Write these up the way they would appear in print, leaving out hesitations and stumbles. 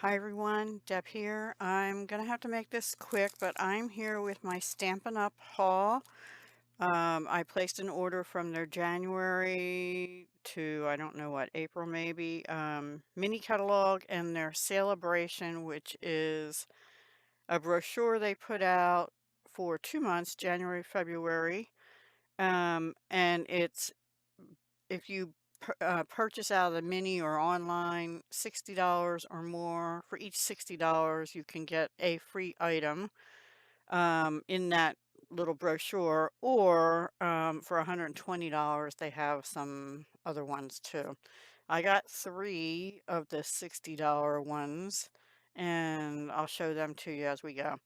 Hi everyone, Deb here. I'm gonna have to make this quick, but I'm here with my Stampin' Up! Haul. I placed an order from their January to, I don't know what, April maybe, mini catalog and their Sale-a-Bration, which is a brochure they put out for 2 months, January, February. And it's, if you purchase out of the mini or online, $60 or more. For each $60, you can get a free item in that little brochure, or for $120, they have some other ones too. I got 3 of the $60 ones, and I'll show them to you as we go.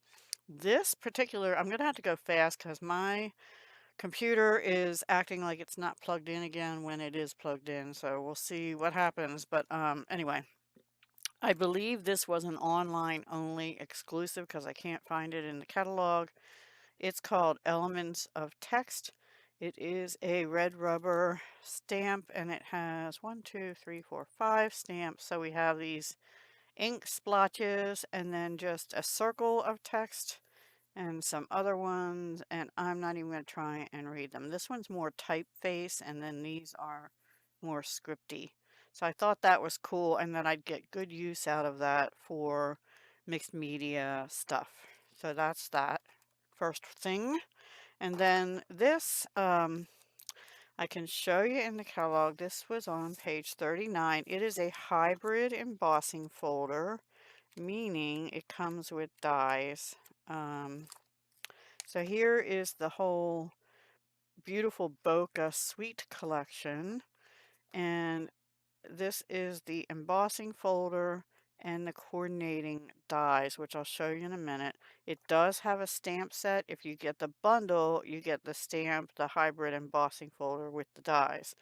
This particular, I'm going to have to go fast because my computer is acting like it's not plugged in again when it is plugged in, so we'll see what happens. But anyway, I believe this was an online only exclusive because I can't find it in the catalog. It's called Elements of Text. It is a red rubber stamp, and it has 1, 2, 3, 4, 5 stamps. So we have these ink splotches and then just a circle of text and some other ones, and I'm not even going to try and read them. This one's more typeface, and then these are more scripty. So I thought that was cool, and that I'd get good use out of that for mixed media stuff. So that's that first thing. And then this, I can show you in the catalog. This was on page 39. It is a hybrid embossing folder, meaning it comes with dies. So here is the whole beautiful Bokeh Suite collection, and this is the embossing folder and the coordinating dies, which I'll show you in a minute. It does have a stamp set. If you get the bundle, you get the stamp, the hybrid embossing folder with the dies.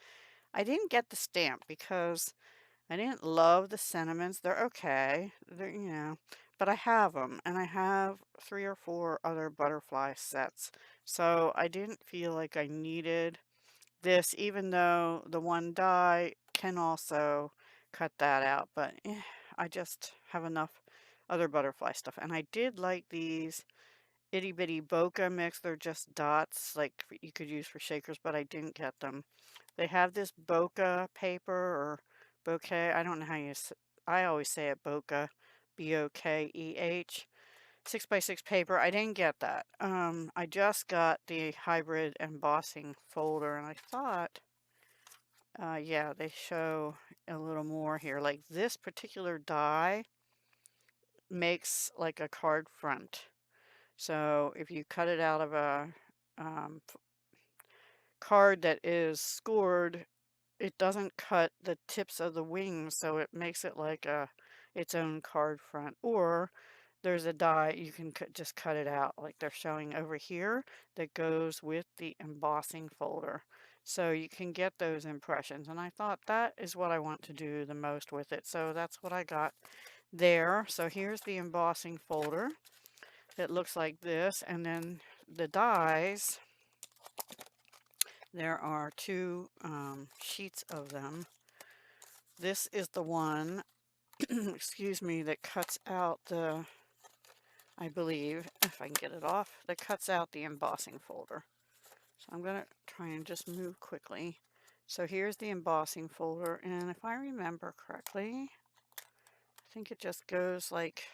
I didn't get the stamp because I didn't love the sentiments. They're okay. They're, but I have them, and I have 3 or 4 other butterfly sets. So I didn't feel like I needed this, even though the one die can also cut that out. But I just have enough other butterfly stuff. And I did like these itty bitty bokeh mix. They're just dots, like you could use for shakers, but I didn't get them. They have this bokeh paper, or bouquet. I don't know how I always say it bokeh, Bokeh, 6x6 paper. I didn't get that. I just got the hybrid embossing folder, and I thought, yeah, they show a little more here. Like this particular die makes like a card front. So if you cut it out of a card that is scored, it doesn't cut the tips of the wings, so it makes it like its own card front. Or there's a die you can just cut it out, like they're showing over here, that goes with the embossing folder. So you can get those impressions, and I thought that is what I want to do the most with it. So that's what I got there. So here's the embossing folder. It looks like this, and then the dies. There are 2 sheets of them. This is the one, excuse me, that cuts out the, I believe, if I can get it off, that cuts out the embossing folder. So I'm going to try and just move quickly. So here's the embossing folder, and if I remember correctly, I think it just goes like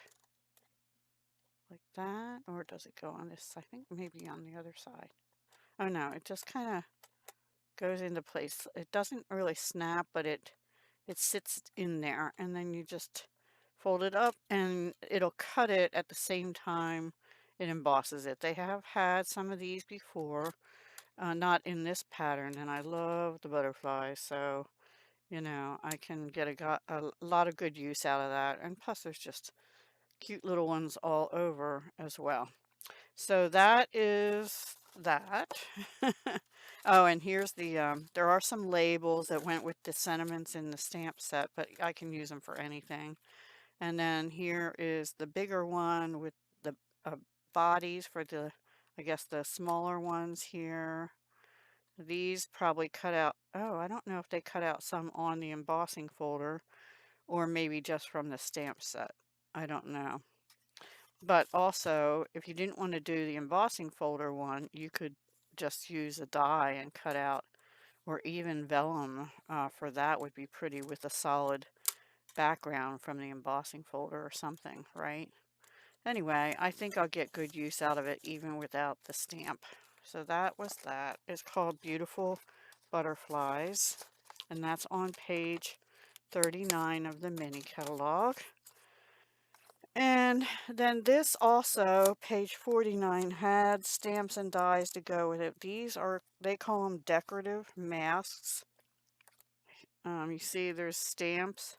that, or does it go on this? I think maybe on the other side. Oh no, it just kind of goes into place. It doesn't really snap, but it sits in there, and then you just fold it up and it'll cut it at the same time it embosses it. They have had some of these before, not in this pattern, and I love the butterflies, so I can get a lot of good use out of that. And plus there's just cute little ones all over as well. So that is that. Oh, and here's the, there are some labels that went with the sentiments in the stamp set, but I can use them for anything. And then here is the bigger one with the bodies for the, I guess, the smaller ones here. These probably cut out, oh, I don't know if they cut out some on the embossing folder or maybe just from the stamp set. I don't know. But also, if you didn't want to do the embossing folder one, you could just use a die and cut out, or even vellum for that would be pretty with a solid background from the embossing folder or something, right? Anyway, I think I'll get good use out of it even without the stamp. So that was that. It's called Beautiful Butterflies, and that's on page 39 of the mini catalog. And then this also, page 49, had stamps and dies to go with it. These are, they call them decorative masks. You see there's stamps,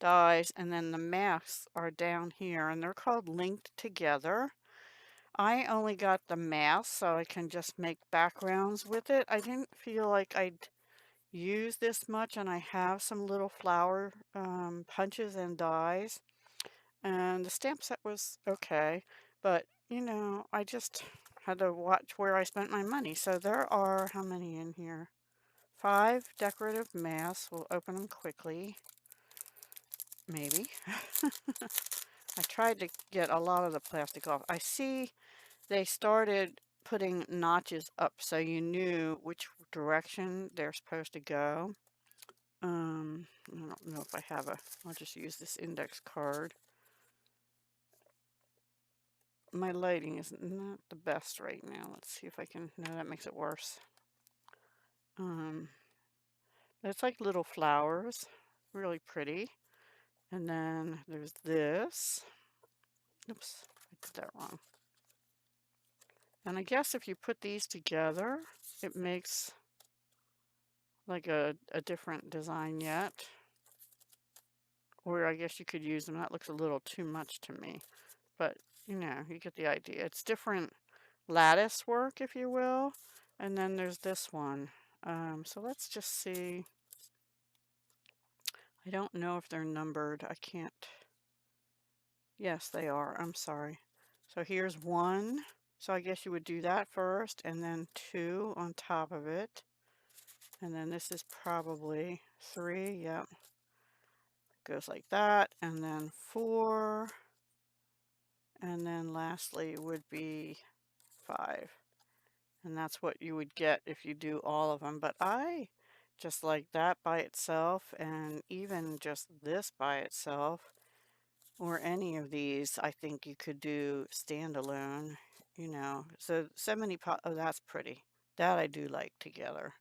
dies, and then the masks are down here, and they're called Linked Together. I only got the mask so I can just make backgrounds with it. I didn't feel like I'd use this much, and I have some little flower punches and dies. And the stamp set was okay, but you know, I just had to watch where I spent my money. So there are, how many in here? 5 decorative masks. We'll open them quickly. Maybe. I tried to get a lot of the plastic off. I see they started putting notches up so you knew which direction they're supposed to go. I don't know if I have a, I'll just use this index card. My lighting is not the best right now. Let's see if I can, no, that makes it worse. It's like little flowers, really pretty. And then there's this. Oops, I did that wrong. And I guess if you put these together, it makes like a different design yet. Or I guess you could use them. That looks a little too much to me. But, you know, you get the idea. It's different lattice work, if you will. And then there's this one. So let's just see. I don't know if they're numbered. I can't. Yes, they are. I'm sorry. So here's 1. So I guess you would do that first, and then 2 on top of it. And then this is probably 3. Yep. Goes like that. And then 4. And then lastly would be 5. And that's what you would get if you do all of them. But I just like that by itself, and even just this by itself, or any of these, I think you could do standalone, you know. So many oh, that's pretty. That I do like together.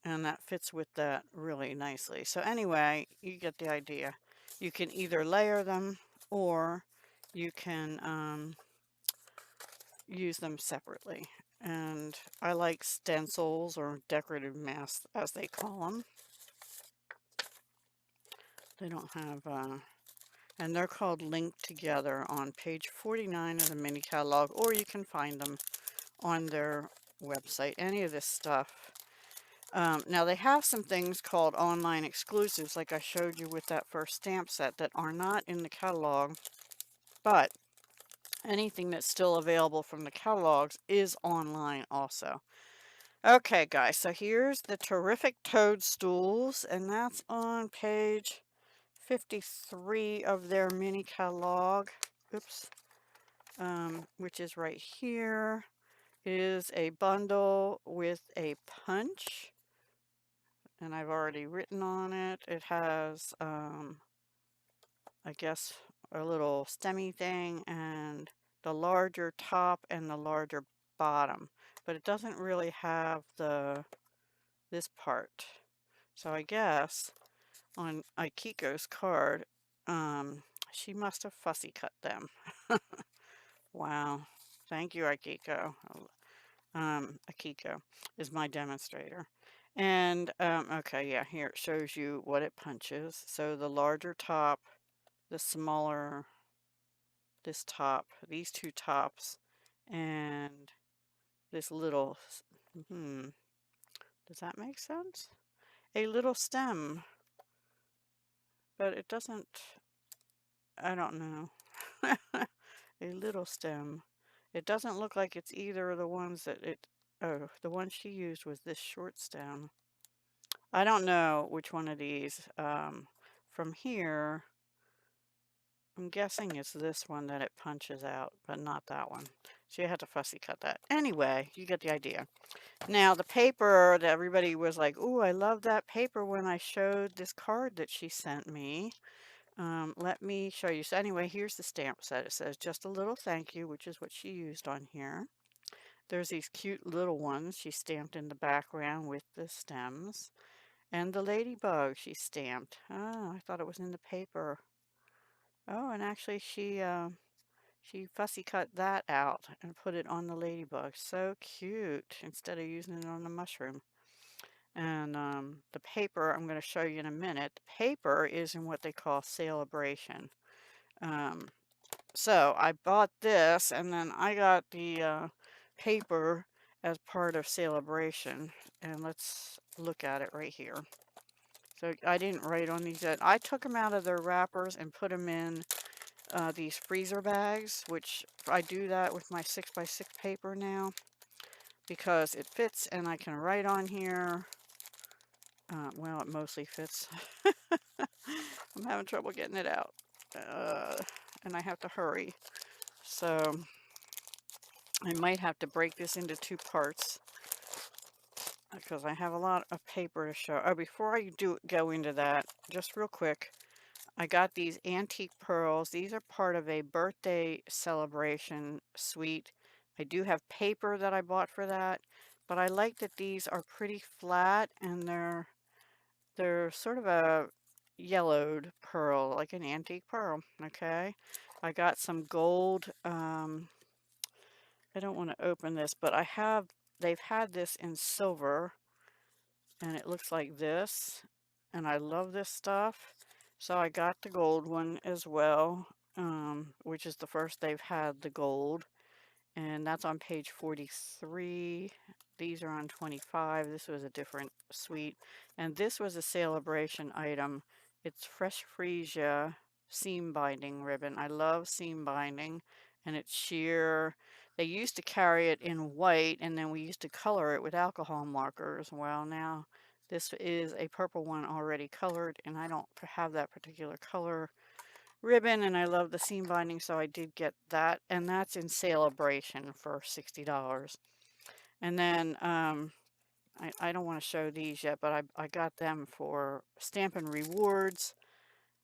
And that fits with that really nicely. So anyway, you get the idea. You can either layer them, or you can use them separately. And I like stencils, or decorative masks as they call them. They don't have, and they're called Linked Together on page 49 of the mini catalog, or you can find them on their website, any of this stuff. Now they have some things called online exclusives, like I showed you with that first stamp set, that are not in the catalog, but anything that's still available from the catalogs is online also. Okay, guys, so here's the Terrific Toadstools, and that's on page 53 of their mini catalog. Oops. Which is right here. It is a bundle with a punch, and I've already written on it. It has, I guess, a little stemmy thing, and the larger top and the larger bottom, but it doesn't really have this part. So I guess on Akiko's card, she must have fussy cut them. Wow. Thank you, Akiko. Akiko is my demonstrator. And, okay, yeah, here it shows you what it punches. So the larger top, the smaller, this top, these 2 tops, and this little, does that make sense? A little stem, but it doesn't, I don't know. A little stem. It doesn't look like it's either of the ones that oh, the one she used was this short stem. I don't know which one of these. From here, I'm guessing it's this one that it punches out, but not that one. So you have to fussy cut that. Anyway, you get the idea. Now the paper that everybody was like, "Ooh, I love that paper," when I showed this card that she sent me. Let me show you. So anyway, here's the stamp set. It says, "Just a little thank you," which is what she used on here. There's these cute little ones she stamped in the background with the stems. And the ladybug she stamped. Oh, I thought it was in the paper. Oh, and actually she fussy cut that out and put it on the ladybug. So cute, instead of using it on the mushroom. And the paper, I'm going to show you in a minute. The paper is in what they call Sale-a-Bration. Um, so I bought this, and then I got the paper as part of Sale-a-Bration. And let's look at it right here. So I didn't write on these yet. I took them out of their wrappers and put them in these freezer bags, which I do that with my 6x6 paper now because it fits and I can write on here. Well, it mostly fits. I'm having trouble getting it out. And I have to hurry. So I might have to break this into two parts because I have a lot of paper to show. Oh, before I go into that, just real quick, I got these antique pearls. These are part of a birthday celebration suite. I do have paper that I bought for that, but I like that these are pretty flat and they're sort of a yellowed pearl, like an antique pearl, okay? I got some gold, I don't want to open this, but they've had this in silver, and it looks like this, and I love this stuff. So I got the gold one as well, which is the first they've had the gold, and that's on page 43. These are on 25. This was a different suite, and this was a Sale-a-Bration item. It's Fresh Freesia seam binding ribbon. I love seam binding, and it's sheer. They used to carry it in white, and then we used to color it with alcohol markers. Well, now this is a purple one already colored, and I don't have that particular color ribbon, and I love the seam binding, so I did get that, and that's in Sale-a-Bration for $60. And then I don't want to show these yet, but I got them for Stampin' Rewards,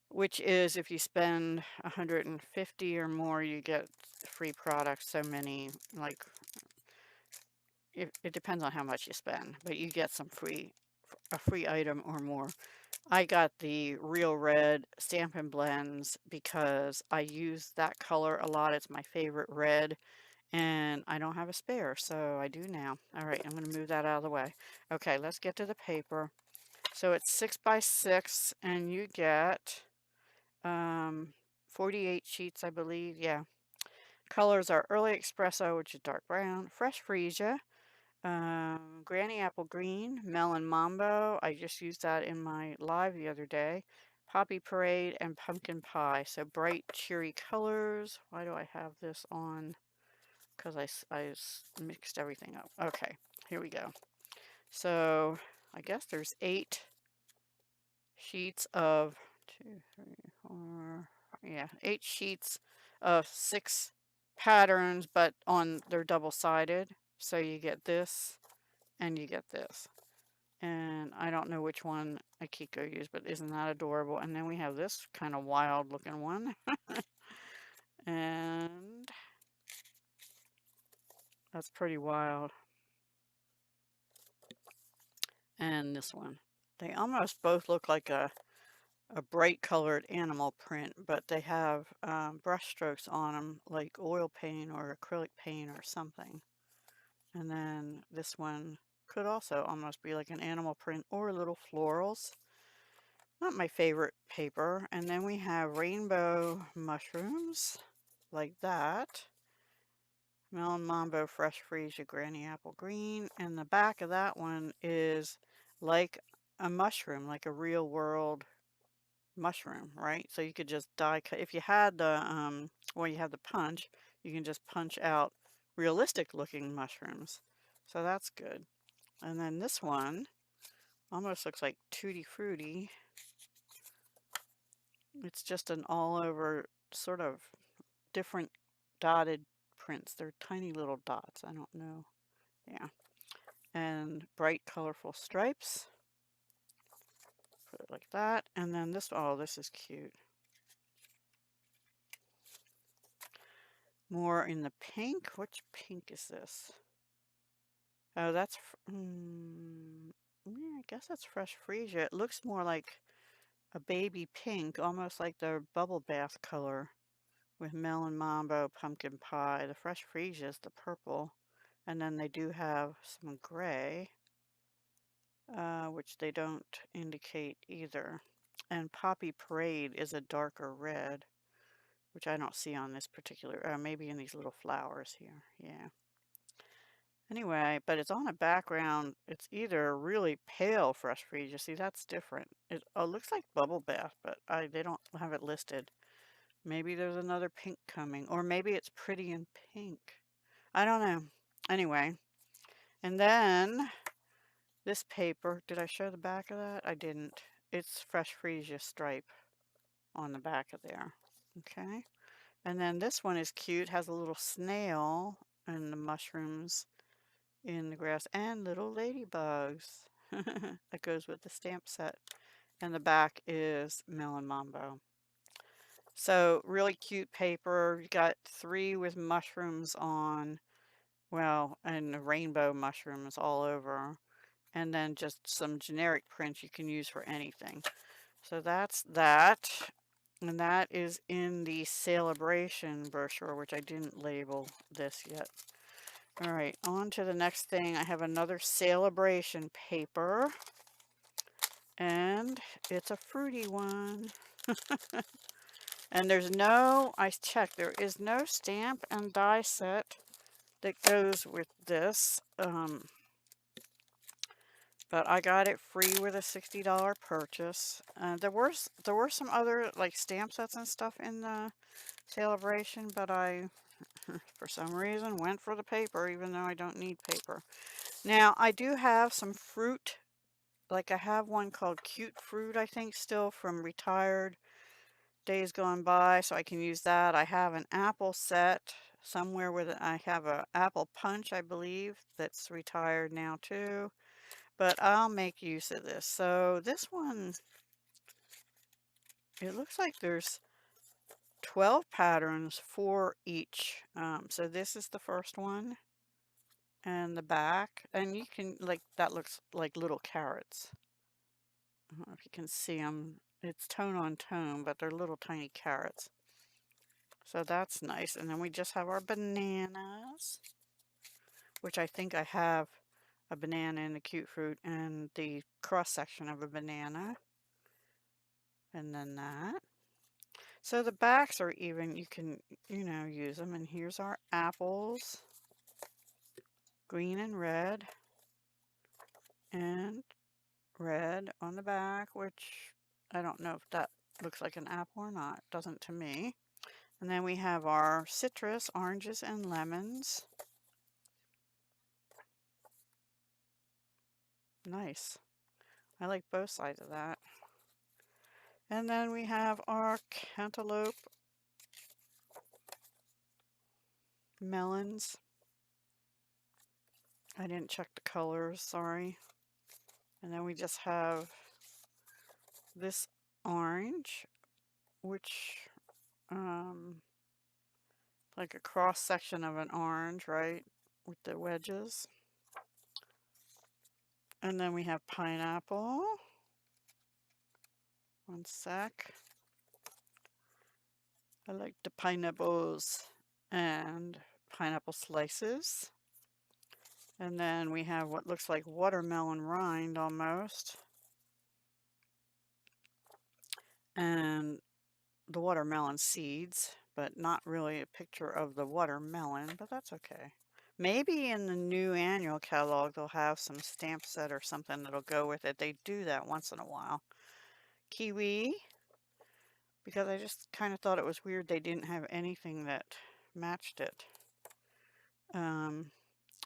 which is if you spend 150 or more, you get free products. So many, like, it depends on how much you spend, but you get a free item or more. I got the Real Red Stampin' Blends because I use that color a lot. It's my favorite red, and I don't have a spare, so I do now. All right, I'm going to move that out of the way. Okay, let's get to the paper. So it's 6x6, and you get 48 sheets, I believe. Yeah. Colors are Early Espresso, which is dark brown, Fresh Freesia, Granny Apple Green, Melon Mambo. I just used that in my live the other day. Poppy Parade and Pumpkin Pie. So bright, cheery colors. Why do I have this on? Because I mixed everything up. Okay, here we go. So I guess there's 8 sheets of 2, 3, 4. Yeah, 8 sheets of 6 patterns, but they're double-sided. So you get this and you get this. And I don't know which one Akiko used, but isn't that adorable? And then we have this kind of wild looking one. And that's pretty wild. And this one. They almost both look like a bright colored animal print, but they have brush strokes on them like oil paint or acrylic paint or something. And then this one could also almost be like an animal print or little florals. Not my favorite paper. And then we have rainbow mushrooms like that. Melon Mambo Fresh Freesia Granny Apple Green. And the back of that one is like a mushroom, like a real world mushroom, right? So you could just die cut. If you had the, well, you have the punch, you can just punch out realistic looking mushrooms. So that's good. And then this one almost looks like Tutti Frutti. It's just an all over sort of different dotted prints. They're tiny little dots. I don't know. Yeah. And bright colorful stripes. Put it like that. And then this, oh, this is cute. More in the pink. Which pink is this? Oh, that's, yeah, I guess that's fresh freesia. It looks more like a baby pink, almost like the bubble bath color with melon mambo, pumpkin pie. The fresh freesia is the purple. And then they do have some gray, which they don't indicate either. And Poppy Parade is a darker red, which I don't see on this particular, maybe in these little flowers here. Yeah. Anyway, but it's on a background. It's either really pale fresh freesia. See, that's different. It looks like bubble bath, but they don't have it listed. Maybe there's another pink coming, or maybe it's pretty in pink. I don't know. Anyway, and then this paper, did I show the back of that? I didn't. It's fresh freesia stripe on the back of there. Okay. And then this one is cute, has a little snail and the mushrooms in the grass and little ladybugs. That goes with the stamp set. And the back is melon mambo. So really cute paper. You got 3 with mushrooms on, well, and rainbow mushrooms all over. And then just some generic prints you can use for anything. So that's that. And that is in the Sale-a-Bration brochure, which I didn't label this yet. All right, on to the next thing. I have another Sale-a-Bration paper. And it's a fruity one. And there's no, I checked, there is no stamp and die set that goes with this. But I got it free with a $60 purchase. There were some other like stamp sets and stuff in the Sale-a-Bration, but I, for some reason, went for the paper, even though I don't need paper. Now, I do have some fruit. Like I have one called Cute Fruit, I think, still from retired days gone by, so I can use that. I have an apple set somewhere with it. I have a apple punch, I believe, that's retired now too. But I'll make use of this. So this one, it looks like there's 12 patterns for each. So this is the first one and the back. And you can, like, that looks like little carrots. I don't know if you can see them. It's tone on tone, but they're little tiny carrots. So that's nice. And then we just have our bananas, which I think I have a banana in the cute fruit and the cross section of a banana. And then that. So the backs are even, you can, use them. And here's our apples, green and red on the back, which I don't know if that looks like an apple or not. It doesn't to me. And then we have our citrus, oranges and lemons. Nice. I like both sides of that. And then we have our cantaloupe melons. I didn't check the colors, sorry. And then we just have this orange, which like a cross section of an orange, right, with the wedges. And then we have pineapple. One sec. I like the pineapples and pineapple slices. And then we have what looks like watermelon rind almost. And the watermelon seeds, but not really a picture of the watermelon, but that's okay. Maybe in the new annual catalog they'll have some stamp set or something that'll go with it. They do that once in a while. Kiwi, because I just kind of thought it was weird they didn't have anything that matched it.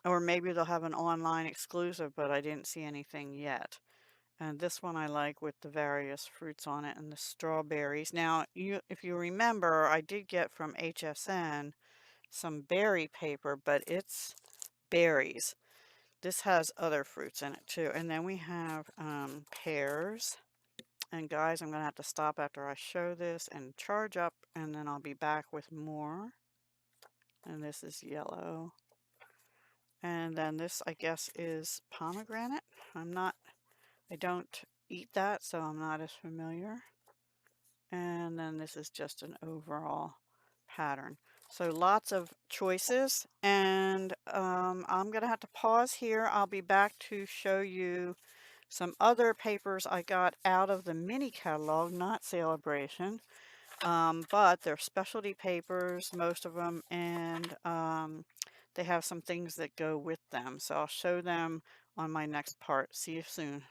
Or maybe they'll have an online exclusive, but I didn't see anything yet. And this one I like with the various fruits on it and the strawberries. Now, if you remember, I did get from HSN some berry paper, but it's berries. This has other fruits in it too. And then we have pears. And guys, I'm going to have to stop after I show this and charge up, and then I'll be back with more. And this is yellow. And then this, I guess, is pomegranate. I don't eat that, so I'm not as familiar. And then this is just an overall pattern. So lots of choices, and I'm going to have to pause here. I'll be back to show you some other papers I got out of the mini catalog, not Sale-a-Bration, but they're specialty papers, most of them, and they have some things that go with them. So I'll show them on my next part. See you soon.